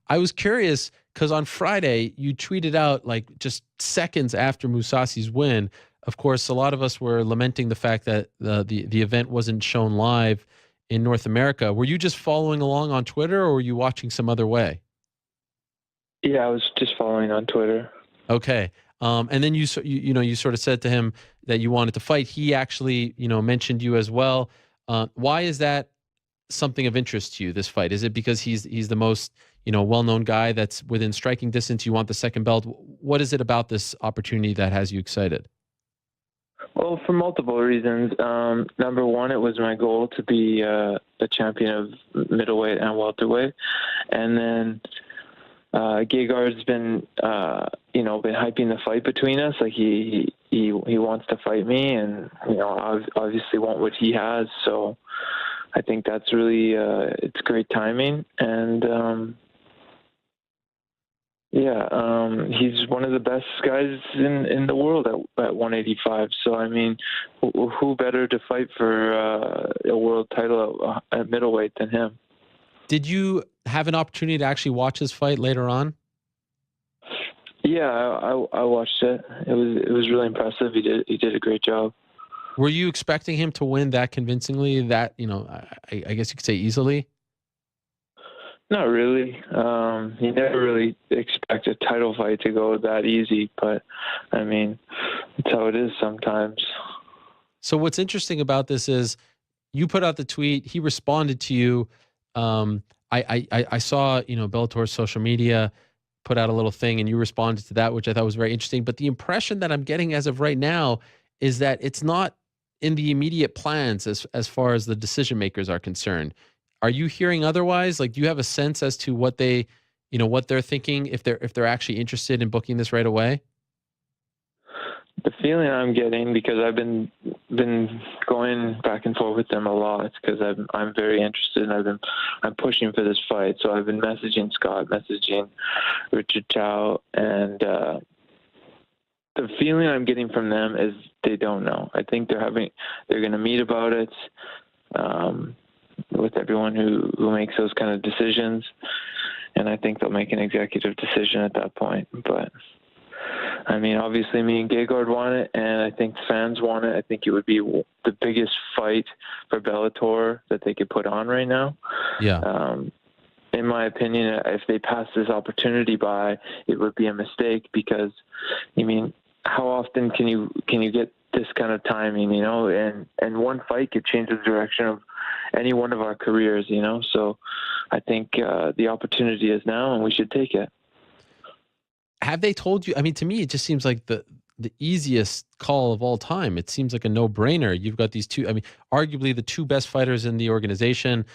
I was curious because on Friday you tweeted out like just seconds after Mousasi's win. Of course, a lot of us were lamenting the fact that the event wasn't shown live in North America. Were you just following along on Twitter, or were you watching some other way? Yeah, I was just following on Twitter. Okay. And then you sort of said to him that you wanted to fight. He actually, mentioned you as well. Why is that something of interest to you, this fight? Is it because he's the most, well-known guy that's within striking distance? You want the second belt. What is it about this opportunity that has you excited? Well, for multiple reasons. Number one, it was my goal to be the champion of middleweight and welterweight, and then Gegard's been been hyping the fight between us. Like he wants to fight me, and obviously want what he has. So I think that's really it's great timing, and he's one of the best guys in the world at 185. So I mean, who better to fight for a world title at middleweight than him? Did you have an opportunity to actually watch his fight later on? Yeah, I watched it. It was really impressive. He did a great job. Were you expecting him to win that convincingly? That I guess you could say easily. Not really. You never really expect a title fight to go that easy, but I mean, it's how it is sometimes. So what's interesting about this is you put out the tweet, he responded to you. I saw, Bellator's social media put out a little thing and you responded to that, which I thought was very interesting. But the impression that I'm getting as of right now is that it's not in the immediate plans as far as the decision makers are concerned. Are you hearing otherwise? Like, do you have a sense as to what what they're thinking, if they're actually interested in booking this right away? The feeling I'm getting, because I've been going back and forth with them a lot, because I'm very interested, and I'm pushing for this fight. So I've been messaging Scott, messaging Richard Chow, and the feeling I'm getting from them is they don't know. I think they're going to meet about it with everyone who makes those kind of decisions, and I think they'll make an executive decision at that point. But I mean, obviously, me and Gegard want it, and I think fans want it. I think it would be the biggest fight for Bellator that they could put on right now. Yeah. In my opinion, if they pass this opportunity by, it would be a mistake, because, I mean, how often can you get this kind of timing, and one fight could change the direction of any one of our careers, So I think the opportunity is now, and we should take it. Have they told you? I mean, to me, it just seems like the easiest call of all time. It seems like a no-brainer. You've got these two, I mean, arguably the two best fighters in the organization.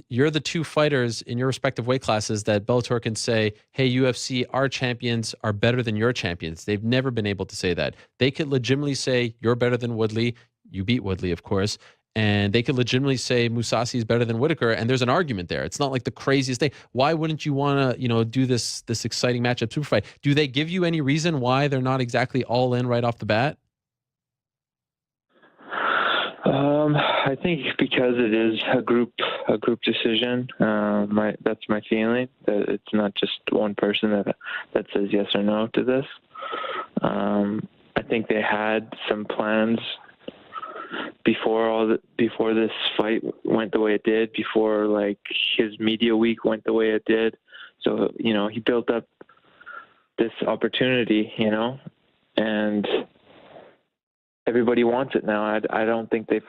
You're the two fighters in your respective weight classes that Bellator can say, hey, UFC, our champions are better than your champions. They've never been able to say that. They could legitimately say, you're better than Woodley. You beat Woodley, of course. And they could legitimately say Mousasi is better than Whitaker, and there's an argument there. It's not like the craziest thing. Why wouldn't you want to, do this exciting matchup super fight? Do they give you any reason why they're not exactly all in right off the bat? I think because it is a group decision. That's my feeling, that it's not just one person that says yes or no to this. I think they had some plans before this fight went the way it did, before like his media week went the way it did. So, he built up this opportunity, and everybody wants it now. I don't think they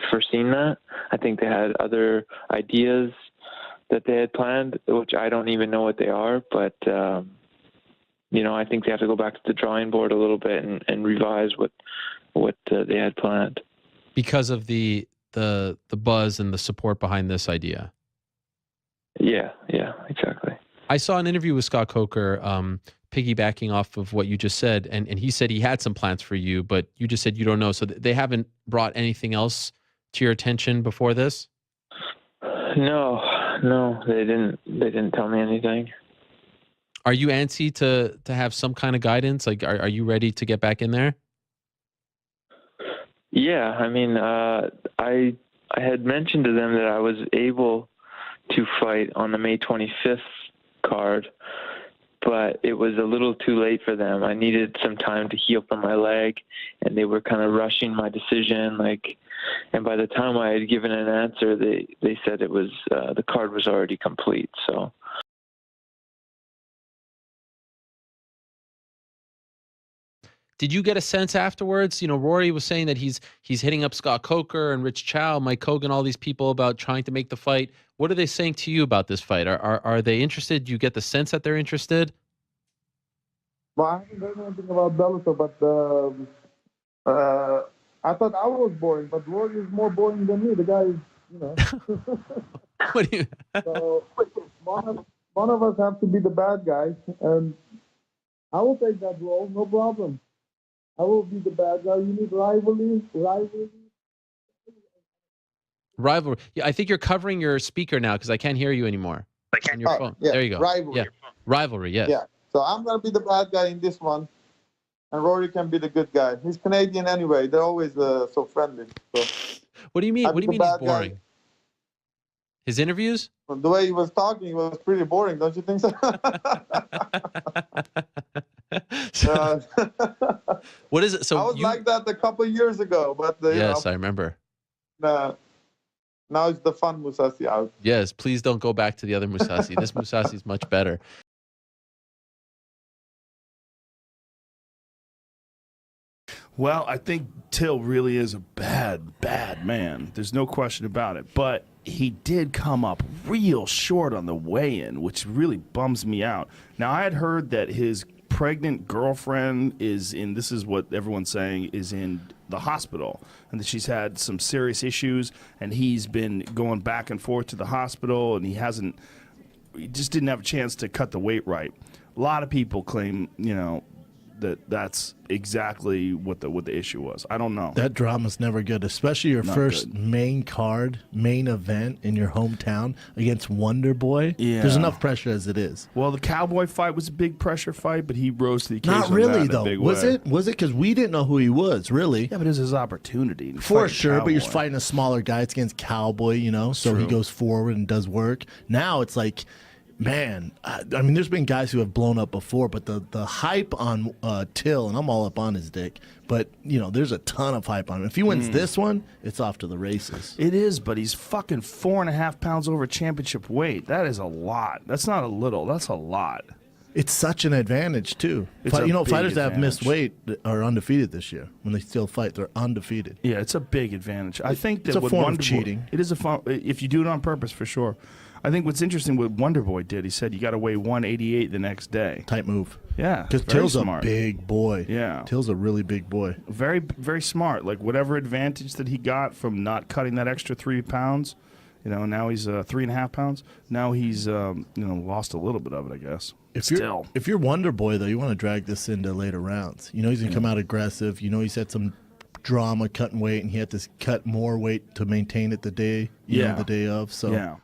foreseen that. I think they had other ideas that they had planned, which I don't even know what they are. But, I think they have to go back to the drawing board a little bit and revise what they had planned. Because of the buzz and the support behind this idea. Yeah, exactly. I saw an interview with Scott Coker, piggybacking off of what you just said, and he said he had some plans for you, but you just said you don't know. So they haven't brought anything else to your attention before this? No, they didn't tell me anything. Are you antsy to have some kind of guidance? Like, are you ready to get back in there? Yeah, I mean, I had mentioned to them that I was able to fight on the May 25th card, but it was a little too late for them. I needed some time to heal from my leg, and they were kind of rushing my decision. And by the time I had given an answer, they said it was the card was already complete. So. Did you get a sense afterwards? You know, Rory was saying that he's hitting up Scott Coker and Rich Chow, Mike Hogan, all these people about trying to make the fight. What are they saying to you about this fight? Are they interested? Do you get the sense that they're interested? Well, I haven't heard anything about Bellator, but I thought I was boring, but Rory is more boring than me. The guy is, you know. What do you? So one of us have to be the bad guy, and I will take that role, no problem. I will be the bad guy. You need rivalry. Rivalry. Yeah, I think you're covering your speaker now because I can't hear you anymore. On your phone. Yeah, there you go. Rivalry. Yeah. Rivalry, yes. Yeah. So I'm going to be the bad guy in this one, and Rory can be the good guy. He's Canadian anyway. They're always so friendly. So what do you mean? What do you mean he's boring? Guy. His interviews? The way he was talking, he was pretty boring. Don't you think so? What is it? So I was like that a couple of years ago, but yes, I remember. Now it's the fun Mousasi out. Yes, please don't go back to the other Mousasi. This Mousasi is much better. Well, I think Till really is a bad man. There's no question about it. But he did come up real short on the weigh-in, which really bums me out. Now, I had heard that his pregnant girlfriend is in, this is what everyone's saying, is in the hospital, and that she's had some serious issues, and he's been going back and forth to the hospital, and he just didn't have a chance to cut the weight right. A lot of people claim, that's exactly what the issue was. I don't know. That drama's never good, especially your first main event in your hometown against Wonder Boy. Yeah. There's enough pressure as it is. Well, the Cowboy fight was a big pressure fight, but he rose to the occasion. Not really, in a though. big Was way. it? Was it? Because we didn't know who he was, really. Yeah, but it was his opportunity. For sure, but you're fighting a smaller guy. It's against Cowboy, so True. he goes forward and does work. Now it's like, man, I mean, there's been guys who have blown up before, but the hype on Till, and I'm all up on his dick, but, there's a ton of hype on him. If he wins this one, it's off to the races. It is, but he's fucking 4.5 pounds over championship weight. That is a lot. That's not a little. That's a lot. It's such an advantage, too. It's a big Fighters that have missed advantage. weight are undefeated this year. When they still fight, they're undefeated. Yeah, it's a big advantage. I think that It's a what form of Wonder Boy- cheating. It is a form if you do it on purpose, for sure. I think what's interesting what Wonder Boy did, he said you got to weigh 188 the next day. Tight move. Yeah, Because very Till's smart. a big boy. Yeah. Till's a really big boy. Very, very smart. Like whatever advantage that he got from not cutting that extra 3 pounds, now he's 3.5 pounds. Now he's lost a little bit of it, I guess. If you're Wonder Boy, though, you want to drag this into later rounds. He's going to come out aggressive. He's had some drama cutting weight, and he had to cut more weight to maintain it the day, the day of. So Yeah.